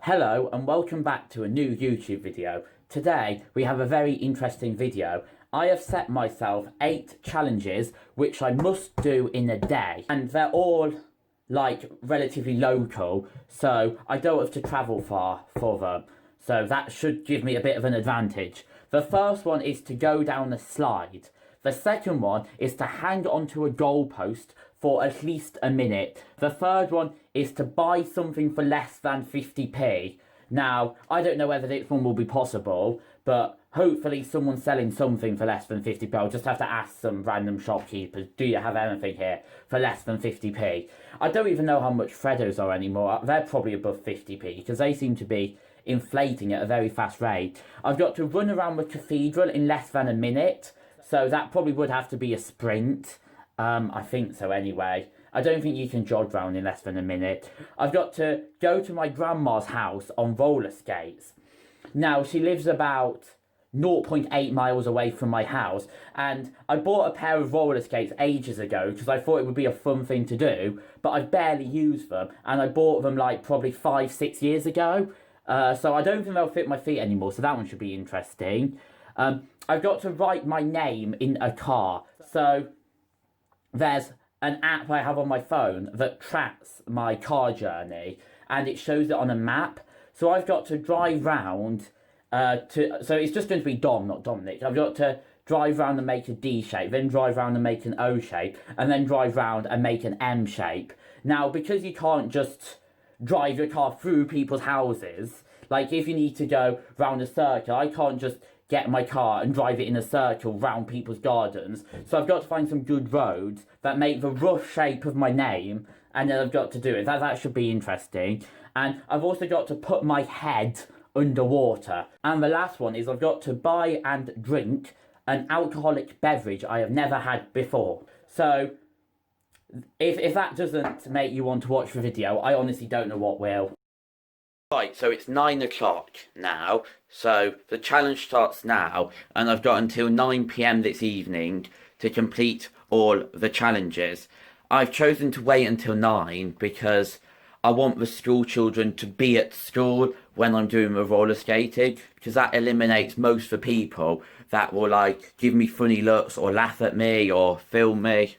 Hello and welcome back to a new YouTube video. Today we have a very interesting video. I have set myself 8 challenges which I must do in a day, and they're all like relatively local, so I don't have to travel far for them, so that should give me a bit of an advantage. The first one is to go down a slide. The second one is to hang onto a goalpost for at least a minute. The third one is to buy something for less than 50p. Now, I don't know whether this one will be possible, but hopefully someone's selling something for less than 50p. I'll just have to ask some random shopkeepers, do you have anything here for less than 50p? I don't even know how much Freddos are anymore. They're probably above 50p because they seem to be inflating at a very fast rate. I've got to run around the cathedral in less than a minute, so that probably would have to be a sprint. I think so anyway. I don't think you can jog round in less than a minute. I've got to go to my grandma's house on roller skates. Now, she lives about 0.8 miles away from my house, and I bought a pair of roller skates ages ago because I thought it would be a fun thing to do, but I've barely used them, and I bought them like probably 5-6 years ago, so I don't think they'll fit my feet anymore, so that one should be interesting. I've got to write my name in a car, so there's an app I have on my phone that tracks my car journey, and it shows it on a map. So I've got to drive round so it's just going to be Dom, not Dominic. I've got to drive round and make a D shape, then drive round and make an O shape, and then drive round and make an M shape. Now, because you can't just drive your car through people's houses, like if you need to go round a circle, I can't just get my car and drive it in a circle round people's gardens. So I've got to find some good roads that make the rough shape of my name, and then I've got to do it. That should be interesting. And I've also got to put my head underwater. And the last one is I've got to buy and drink an alcoholic beverage I have never had before. So if that doesn't make you want to watch the video, I honestly don't know what will. Right, so it's 9 o'clock now, so the challenge starts now, and I've got until 9 PM this evening to complete all the challenges. I've chosen to wait until 9 because I want the school children to be at school when I'm doing the roller skating, because that eliminates most of the people that will like give me funny looks or laugh at me or film me.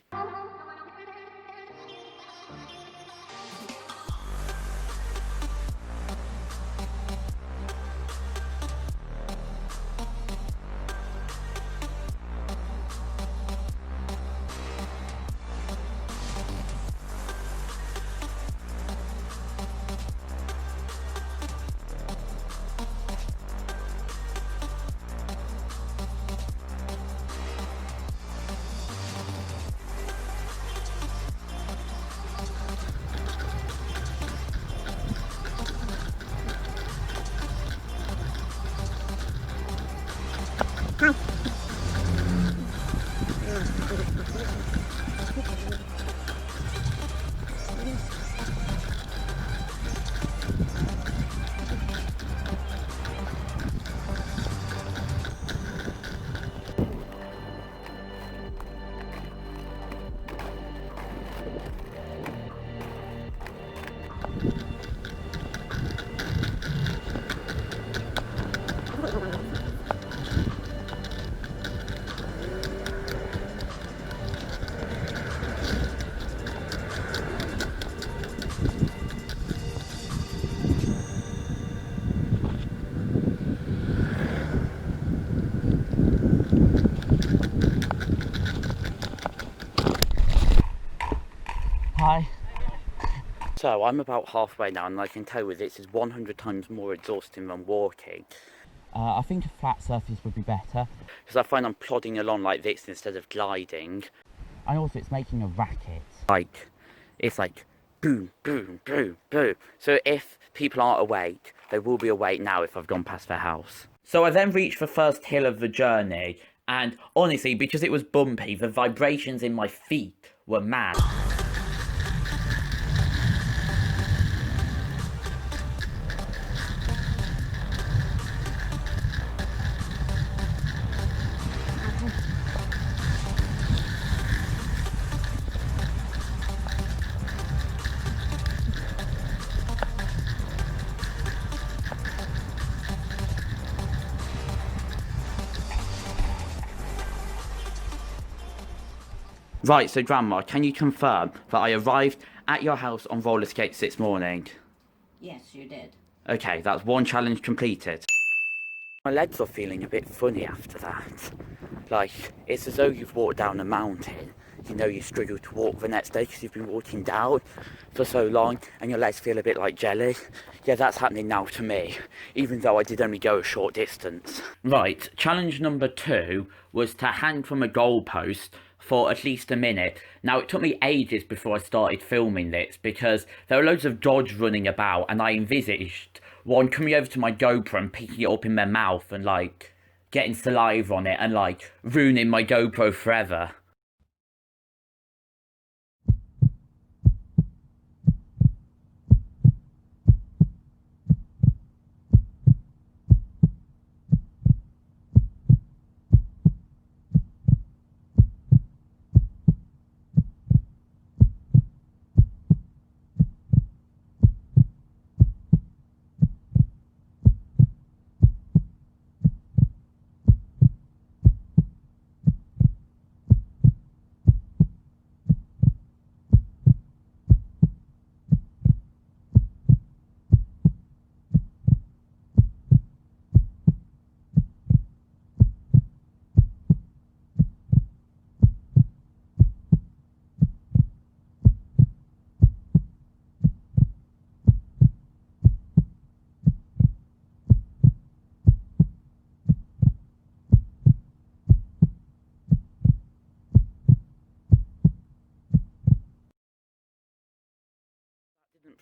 Hi. So I'm about halfway now, and I can tell you this is 100 times more exhausting than walking. I think a flat surface would be better, because I find I'm plodding along like this instead of gliding. And also it's making a racket. It's like boom, boom, boom, boom. So if people aren't awake, they will be awake now if I've gone past their house. So I then reached the first hill of the journey, and honestly, because it was bumpy, the vibrations in my feet were mad. Right, so Grandma, can you confirm that I arrived at your house on roller skates this morning? Yes, you did. Okay, that's one challenge completed. My legs are feeling a bit funny after that. Like, it's as though you've walked down a mountain. You know you struggle to walk the next day because you've been walking down for so long and your legs feel a bit like jelly. Yeah, that's happening now to me, even though I did only go a short distance. Right, challenge number 2 was to hang from a goalpost for at least a minute. Now, it took me ages before I started filming this because there were loads of dogs running about and I envisaged one coming over to my GoPro and picking it up in their mouth and, like, getting saliva on it and, like, ruining my GoPro forever.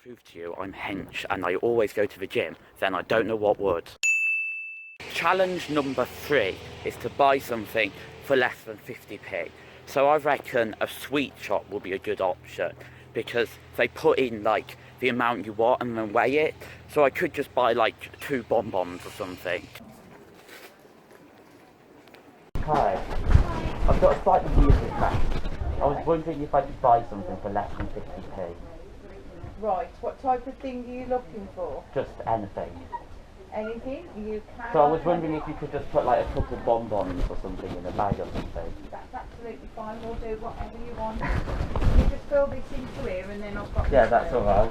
Prove to you I'm hench and I always go to the gym, then I don't know what would. Challenge number 3 is to buy something for less than 50p. So I reckon a sweet shop will be a good option because they put in like the amount you want and then weigh it. So I could just buy like 2 bonbons or something. Hi, I've got a slightly weird request. I was wondering if I could buy something for less than 50p. Right, what type of thing are you looking for? Just anything. Anything? You can. So I was wondering if you could just put like a couple of bonbons or something in a bag or something. That's absolutely fine, we'll do whatever you want. You just fill this into here and then I've got... Yeah, that's alright.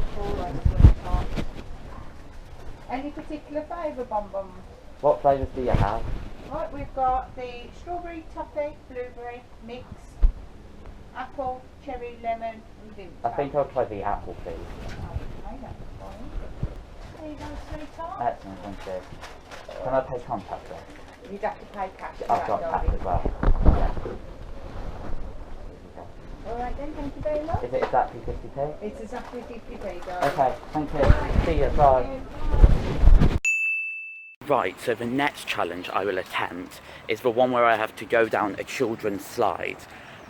Any particular flavour bonbons? What flavours do you have? Right, we've got the strawberry, toffee, blueberry, mix, apple, cherry, lemon and mint. I think I'll try the apple, please. Okay, that's fine. There you go, sweetheart. Excellent, thank you. Can I pay contactless? You'd have to pay cash. I've got cash as well. Yeah. Alright then, thank you very much. Is it exactly 50p? It's exactly 50p, darling. Okay, thank you. See you, bye. Right, so the next challenge I will attempt is the one where I have to go down a children's slide.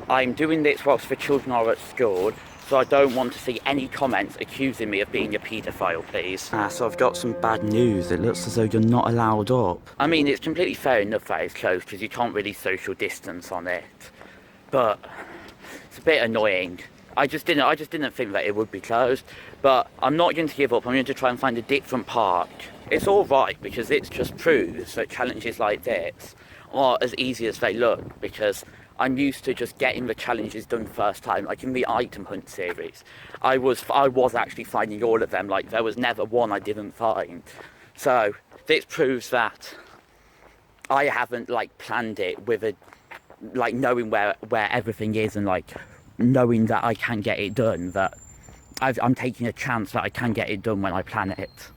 I'm doing this whilst the children are at school, so I don't want to see any comments accusing me of being a paedophile, please. So I've got some bad news. It looks as though you're not allowed up. I mean, it's completely fair enough that it's closed because you can't really social distance on it. But it's a bit annoying. I just didn't think that it would be closed. But I'm not going to give up. I'm going to try and find a different park. It's all right because it just proves that challenges like this are as easy as they look, because I'm used to just getting the challenges done first time. Like in the item hunt series, I was actually finding all of them. Like there was never one I didn't find. So this proves that I haven't like planned it with a like knowing where everything is and like knowing that I can get it done. That I'm taking a chance that I can get it done when I plan it.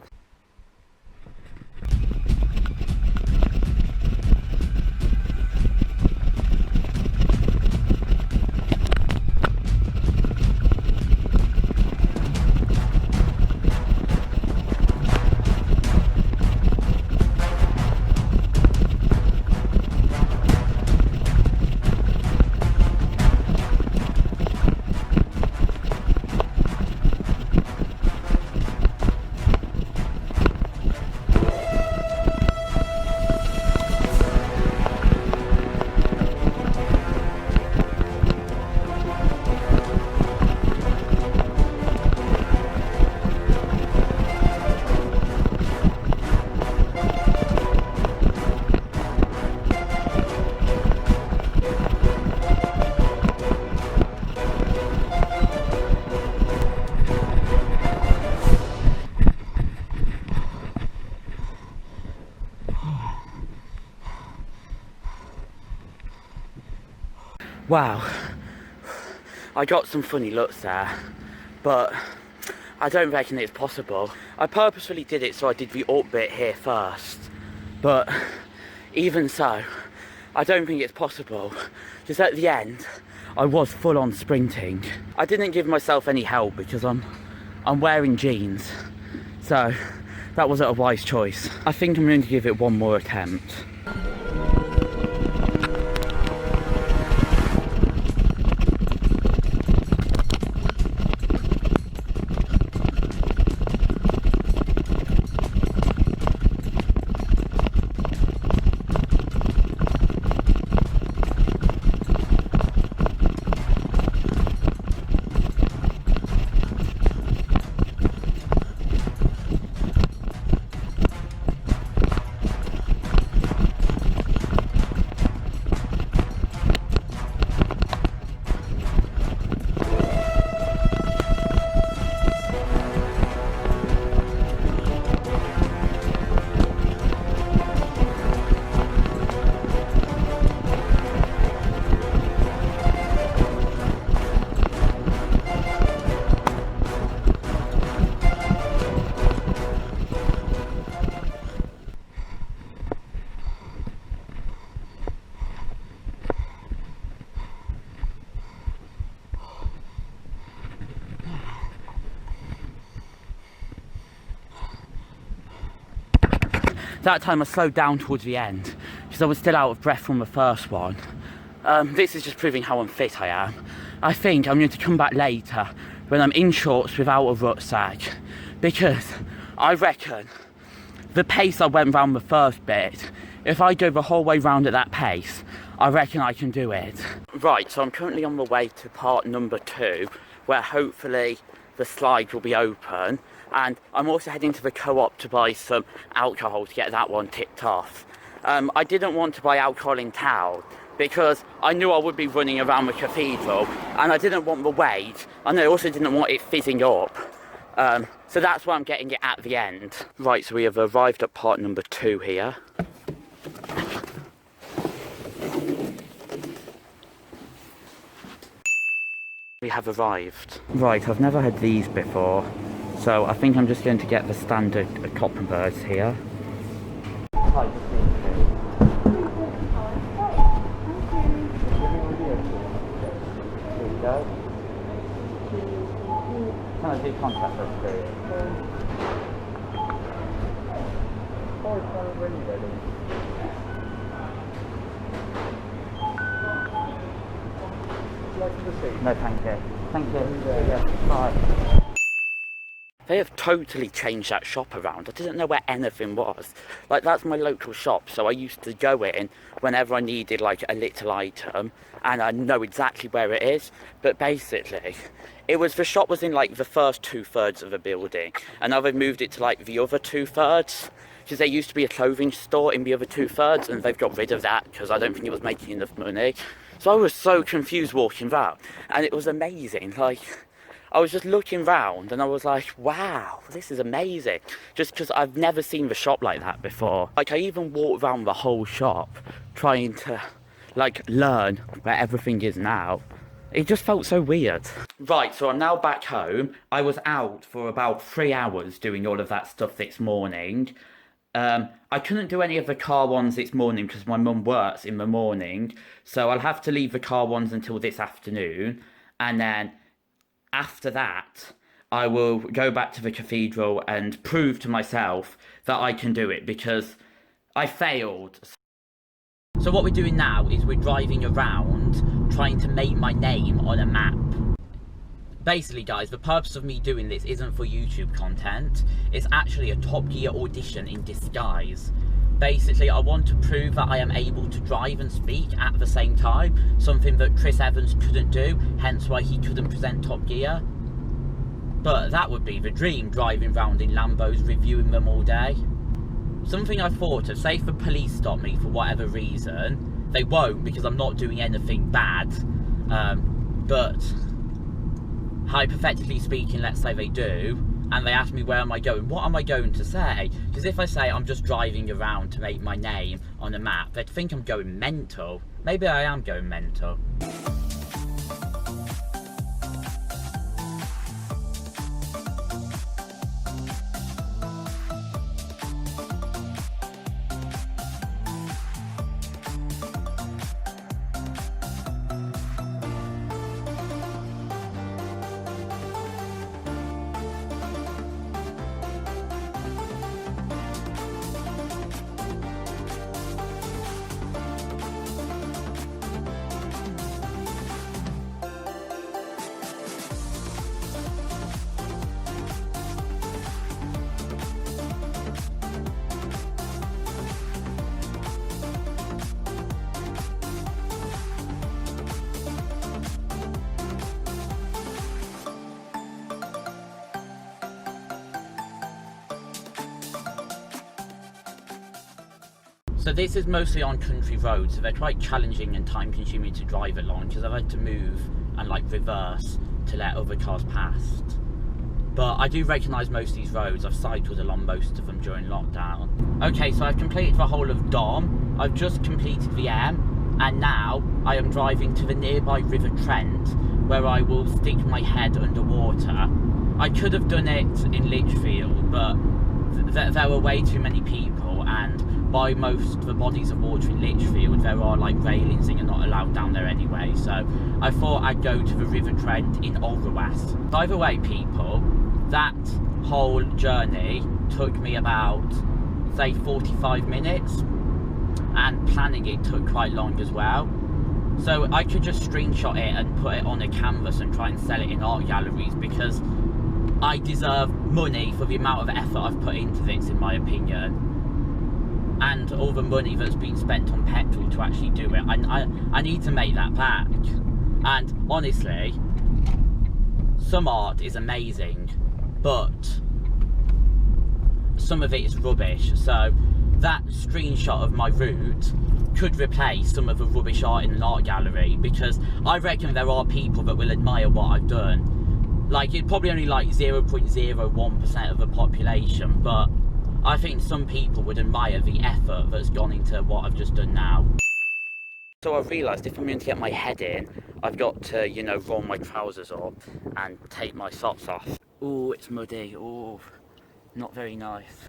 Wow, I got some funny looks there, but I don't reckon it's possible. I purposefully did it so I did the up bit here first, but even so, I don't think it's possible, because at the end, I was full on sprinting. I didn't give myself any help because I'm wearing jeans, so that wasn't a wise choice. I think I'm going to give it one more attempt. That time I slowed down towards the end because I was still out of breath from the first one. This is just proving how unfit I am. I think I'm going to come back later when I'm in shorts without a rucksack, because I reckon the pace I went round the first bit, if I go the whole way round at that pace, I reckon I can do it. Right, so I'm currently on the way to part number 2, where hopefully the slide will be open. And I'm also heading to the co-op to buy some alcohol to get that one ticked off. I didn't want to buy alcohol in town because I knew I would be running around the cathedral, and I didn't want the weight, and I also didn't want it fizzing up. So that's why I'm getting it at the end. Right, so we have arrived at part number 2 here. We have arrived. Right, I've never had these before, so I think I'm just going to get the standard Coppenbergs here. Hi, here we go. Can I do contact us, please? Oh, it's not really ready. No, thank you. Thank you. Yeah. Bye. They have totally changed that shop around. I didn't know where anything was. Like, that's my local shop, so I used to go in whenever I needed, like, a little item, and I know exactly where it is. But basically, the shop was in, like, the first 2/3 of the building, and now they've moved it to, like, the other 2/3, because there used to be a clothing store in the other 2/3, and they've got rid of that, because I don't think it was making enough money. So I was so confused walking around, and it was amazing. Like, I was just looking round and I was like, wow, this is amazing. Just because I've never seen the shop like that before. Like, I even walked around the whole shop trying to, like, learn where everything is now. It just felt so weird. Right, so I'm now back home. I was out for about 3 hours doing all of that stuff this morning. I couldn't do any of the car ones this morning because my mum works in the morning. So I'll have to leave the car ones until this afternoon. And then after that, I will go back to the cathedral and prove to myself that I can do it, because I failed. So what we're doing now is we're driving around trying to make my name on a map. Basically, guys, the purpose of me doing this isn't for YouTube content. It's actually a Top Gear audition in disguise. Basically, I want to prove that I am able to drive and speak at the same time, something that Chris Evans couldn't do, hence why he couldn't present Top Gear. But that would be the dream, driving around in Lambos, reviewing them all day. Something I thought of, say if the police stop me for whatever reason, they won't because I'm not doing anything bad, but hypothetically speaking, let's say they do, and they ask me where am I going, what am I going to say? Because if I say I'm just driving around to make my name on a map, they'd think I'm going mental, Maybe I am going mental. So this is mostly on country roads, so they're quite challenging and time consuming to drive along because I've had to move and like reverse to let other cars past. But I do recognise most of these roads. I've cycled along most of them during lockdown. Okay, so I've completed the whole of Dom, I've just completed the M, and now I am driving to the nearby River Trent where I will stick my head underwater. I could have done it in Lichfield, but there were way too many people, and by most of the bodies of water in Lichfield there are like railings and you're not allowed down there anyway, so I thought I'd go to the River Trent in Alderwest. By the way people, that whole journey took me about say 45 minutes, and planning it took quite long as well. So I could just screenshot it and put it on a canvas and try and sell it in art galleries, because I deserve money for the amount of effort I've put into this, in my opinion, and all the money that's been spent on petrol to actually do it. I need to make that back. And honestly, some art is amazing, but some of it is rubbish. So that screenshot of my route could replace some of the rubbish art in an art gallery, because I reckon there are people that will admire what I've done. Like, it's probably only like 0.01% of the population, but I think some people would admire the effort that's gone into what I've just done now. So I've realised if I'm going to get my head in, I've got to, you know, roll my trousers up and take my socks off. Oh, it's muddy. Oh, not very nice.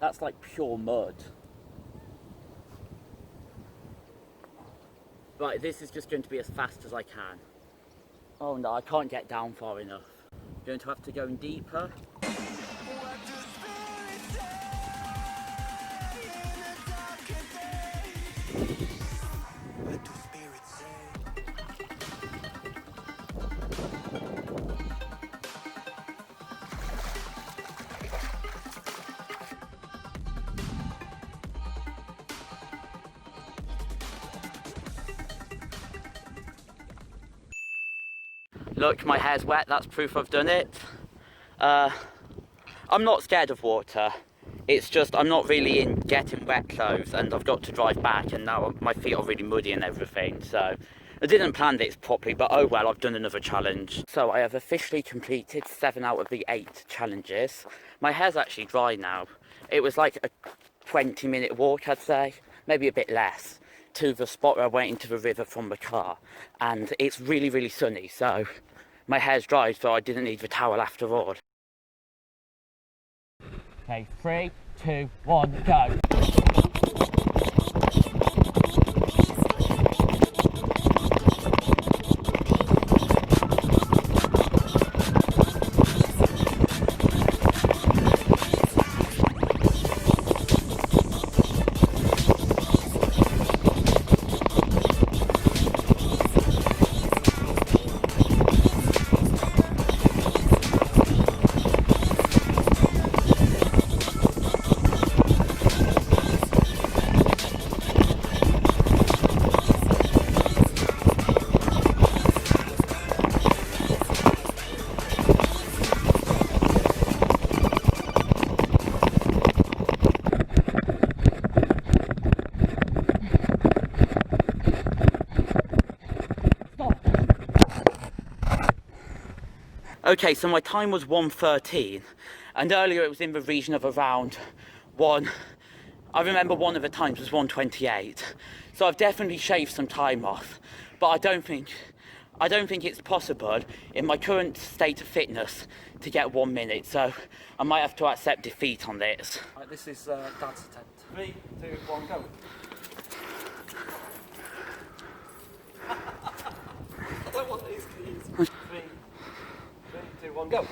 That's like pure mud. Right, this is just going to be as fast as I can. Oh no, I can't get down far enough. I'm going to have to go in deeper. Look, my hair's wet, that's proof I've done it. I'm not scared of water. It's just I'm not really in getting wet clothes, and I've got to drive back, and now my feet are really muddy and everything. So I didn't plan this properly, but oh well, I've done another challenge. So I have officially completed 7 out of the 8 challenges. My hair's actually dry now. It was like a 20-minute walk, I'd say, maybe a bit less, to the spot where I went into the river from the car, and it's really, really sunny, so my hair's dry, so I didn't need the towel after all. Okay, 3, 2, 1, go. Okay, so my time was 1:13, and earlier it was in the region of around I remember one of the times was 1:28. So I've definitely shaved some time off, but I don't think it's possible in my current state of fitness to get 1 minute, so I might have to accept defeat on this. Right, this is Dad's attempt. 3, 2, 1, go. I don't want these keys. 3, 2, 1, go.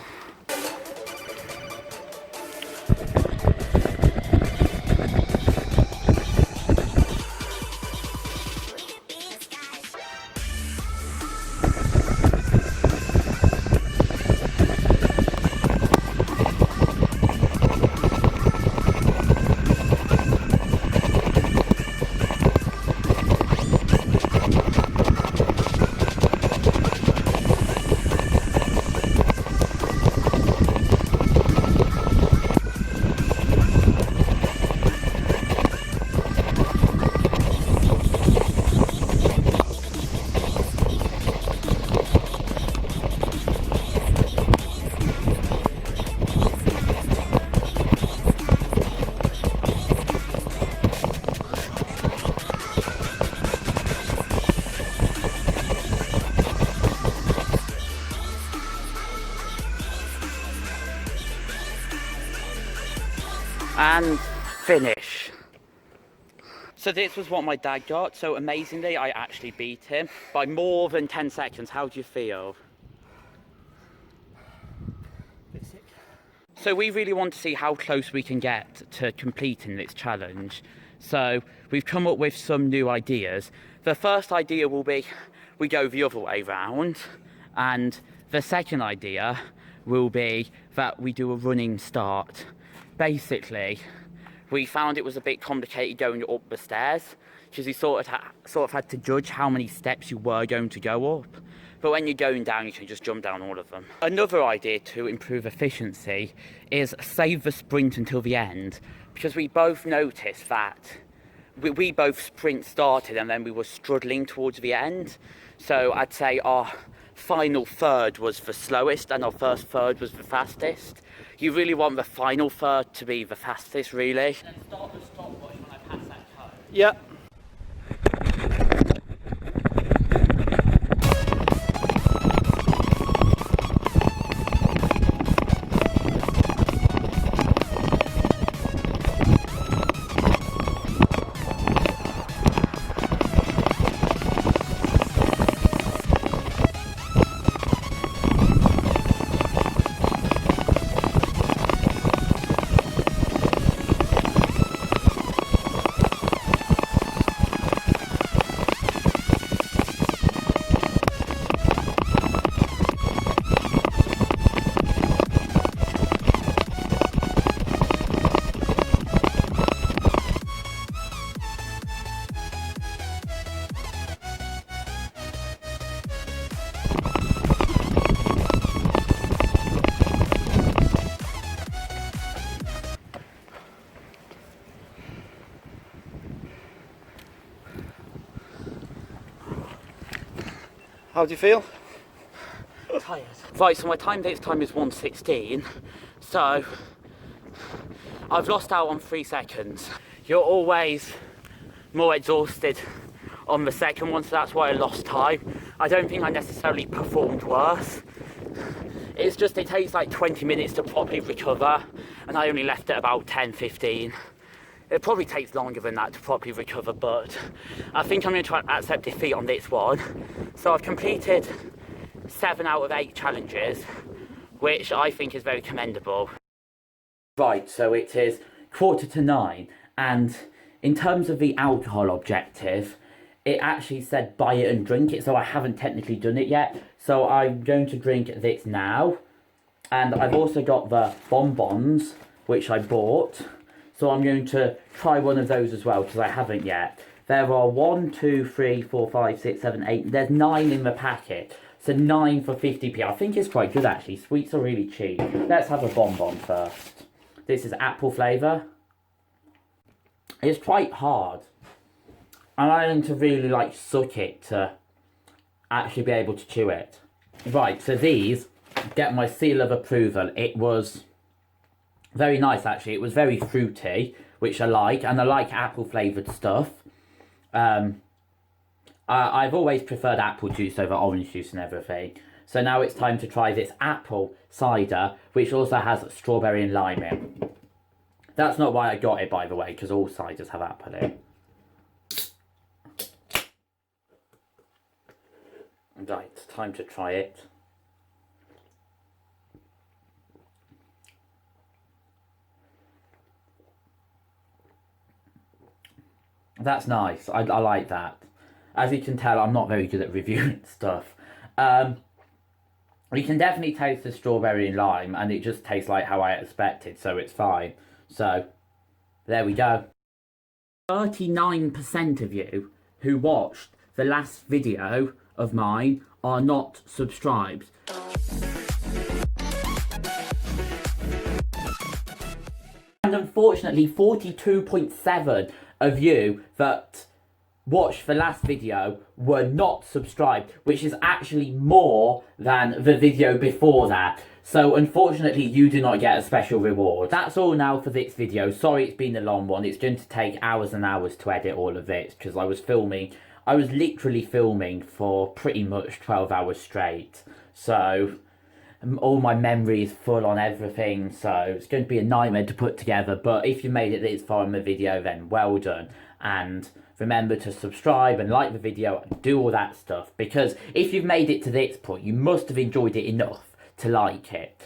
And finish. So this was what my dad got, so amazingly I actually beat him by more than 10 seconds. How do you feel? Bit sick. So we really want to see how close we can get to completing this challenge. So we've come up with some new ideas. The first idea will be we go the other way round, and the second idea will be that we do a running start. Basically, we found it was a bit complicated going up the stairs because you sort of had to judge how many steps you were going to go up. But when you're going down, you can just jump down all of them. Another idea to improve efficiency is save the sprint until the end, because we both noticed that we both sprint started and then we were struggling towards the end. So I'd say our final third was the slowest and our first third was the fastest. You really want the final third to be the fastest, really. Then start the stop button when I pass that code. Yeah. How do you feel? Tired. Right, so my time this time is 1:16. So I've lost out on 3 seconds. You're always more exhausted on the second one, so that's why I lost time. I don't think I necessarily performed worse. It's just it takes like 20 minutes to properly recover, and I only left at about 10-15. It probably takes longer than that to properly recover, but I think I'm going to try and accept defeat on this one. So I've completed 7 out of 8 challenges, which I think is very commendable. Right, so it is 8:45, and in terms of the alcohol objective, it actually said buy it and drink it, so I haven't technically done it yet. So I'm going to drink this now, and I've also got the bonbons, which I bought. So I'm going to try one of those as well, because I haven't yet. There are 1, 2, 3, 4, 5, 6, 7, 8. There's 9 in the packet. So 9 for 50p. I think it's quite good, actually. Sweets are really cheap. Let's have a bonbon first. This is apple flavour. It's quite hard. And I need to really, like, suck it to actually be able to chew it. Right, so these get my seal of approval. It was very nice, actually. It was very fruity, which I like, and I like apple flavoured stuff. I've always preferred apple juice over orange juice and everything. So now it's time to try this apple cider, which also has strawberry and lime in. That's not why I got it, by the way, because all ciders have apple in. Right, it's time to try it. That's nice. I like that. As you can tell, I'm not very good at reviewing stuff. You can definitely taste the strawberry and lime, and it just tastes like how I expected, so it's fine. So, there we go. 39% of you who watched the last video of mine are not subscribed. And unfortunately, 42.7 of you that watched the last video were not subscribed, which is actually more than the video before that. So unfortunately, you do not get a special reward. That's all now for this video. Sorry it's been a long one. It's going to take hours and hours to edit all of this because I was literally filming for pretty much 12 hours straight. So all my memory is full on everything, so it's going to be a nightmare to put together. But if you made it this far in the video, then well done. And remember to subscribe and like the video and do all that stuff, because if you've made it to this point, you must have enjoyed it enough to like it.